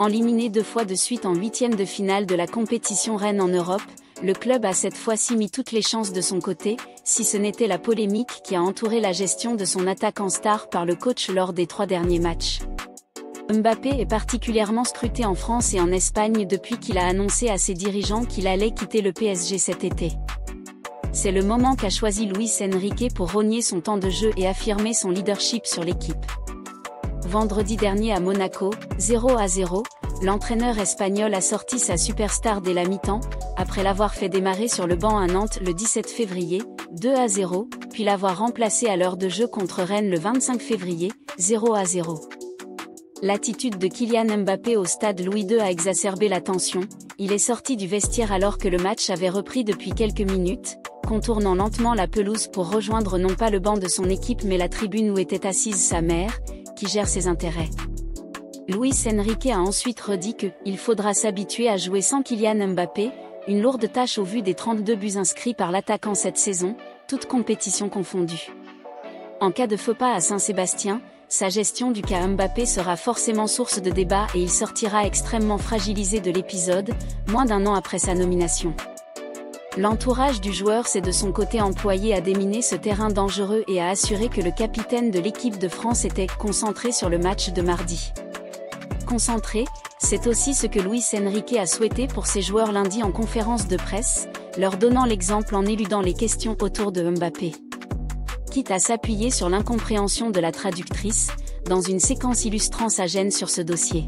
Éliminé 2 fois de suite en huitième de finale de la compétition reine en Europe, le club a cette fois-ci mis toutes les chances de son côté, si ce n'était la polémique qui a entouré la gestion de son attaquant star par le coach lors des 3 derniers matchs. Mbappé est particulièrement scruté en France et en Espagne depuis qu'il a annoncé à ses dirigeants qu'il allait quitter le PSG cet été. C'est le moment qu'a choisi Luis Enrique pour rogner son temps de jeu et affirmer son leadership sur l'équipe. Vendredi dernier à Monaco, 0-0, l'entraîneur espagnol a sorti sa superstar dès la mi-temps, après l'avoir fait démarrer sur le banc à Nantes le 17 février, 2-0, puis l'avoir remplacé à l'heure de jeu contre Rennes le 25 février, 0-0. L'attitude de Kylian Mbappé au stade Louis II a exacerbé la tension. Il est sorti du vestiaire alors que le match avait repris depuis quelques minutes, contournant lentement la pelouse pour rejoindre non pas le banc de son équipe mais la tribune où était assise sa mère, qui gère ses intérêts. Luis Enrique a ensuite redit que « il faudra s'habituer à jouer sans Kylian Mbappé », une lourde tâche au vu des 32 buts inscrits par l'attaquant cette saison, toutes compétitions confondues. En cas de faux pas à Saint-Sébastien, sa gestion du cas Mbappé sera forcément source de débat et il sortira extrêmement fragilisé de l'épisode, moins d'un an après sa nomination. L'entourage du joueur s'est de son côté employé à déminer ce terrain dangereux et à assurer que le capitaine de l'équipe de France était concentré sur le match de mardi. Concentré, c'est aussi ce que Luis Enrique a souhaité pour ses joueurs lundi en conférence de presse, leur donnant l'exemple en éludant les questions autour de Mbappé. Quitte à s'appuyer sur l'incompréhension de la traductrice, dans une séquence illustrant sa gêne sur ce dossier.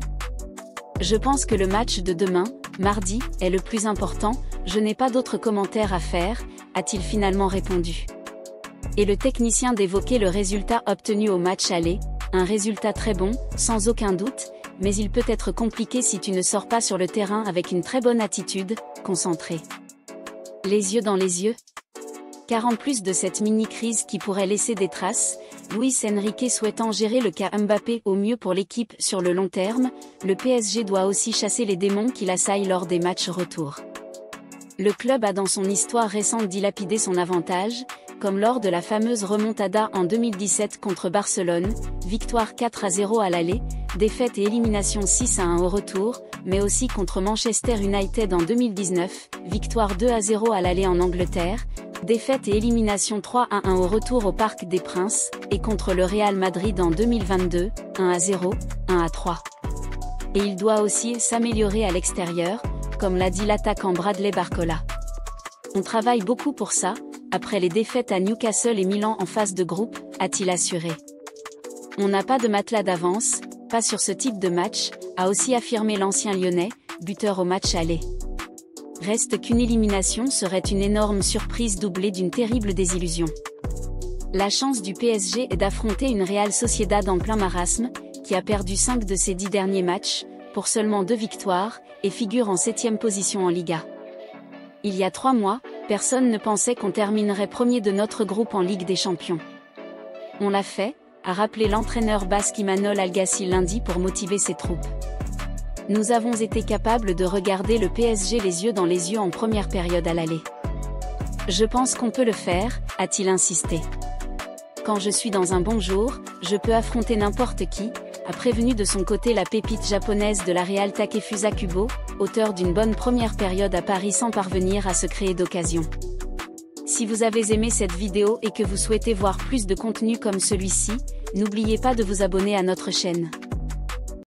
Je pense que le match de demain, mardi, est le plus important, je n'ai pas d'autres commentaires à faire, a-t-il finalement répondu. Et le technicien d'évoquer le résultat obtenu au match aller, un résultat très bon, sans aucun doute, mais il peut être compliqué si tu ne sors pas sur le terrain avec une très bonne attitude, concentré. Les yeux dans les yeux. Car en plus de cette mini-crise qui pourrait laisser des traces, Luis Enrique souhaitant gérer le cas Mbappé au mieux pour l'équipe sur le long terme, le PSG doit aussi chasser les démons qui l'assaillent lors des matchs retour. Le club a dans son histoire récente dilapidé son avantage, comme lors de la fameuse remontada en 2017 contre Barcelone, victoire 4-0 à l'aller, défaite et élimination 6-1 au retour, mais aussi contre Manchester United en 2019, victoire 2-0 à l'aller en Angleterre, défaite et élimination 3-1 au retour au Parc des Princes, et contre le Real Madrid en 2022, 1-0, 1-3. Et il doit aussi s'améliorer à l'extérieur, comme l'a dit l'attaquant Bradley Barcola. On travaille beaucoup pour ça, après les défaites à Newcastle et Milan en phase de groupe, a-t-il assuré. On n'a pas de matelas d'avance, pas sur ce type de match, a aussi affirmé l'ancien Lyonnais, buteur au match aller. Reste qu'une élimination serait une énorme surprise doublée d'une terrible désillusion. La chance du PSG est d'affronter une Real Sociedad en plein marasme, qui a perdu 5 de ses 10 derniers matchs, pour seulement 2 victoires, et figure en 7e position en Liga. Il y a 3 mois, personne ne pensait qu'on terminerait premier de notre groupe en Ligue des Champions. On l'a fait, a rappelé l'entraîneur basque Imanol Alguacil lundi pour motiver ses troupes. Nous avons été capables de regarder le PSG les yeux dans les yeux en première période à l'aller. Je pense qu'on peut le faire, a-t-il insisté. Quand je suis dans un bon jour, je peux affronter n'importe qui, a prévenu de son côté la pépite japonaise de la Real Takefusa Kubo, auteur d'une bonne première période à Paris sans parvenir à se créer d'occasion. Si vous avez aimé cette vidéo et que vous souhaitez voir plus de contenu comme celui-ci, n'oubliez pas de vous abonner à notre chaîne.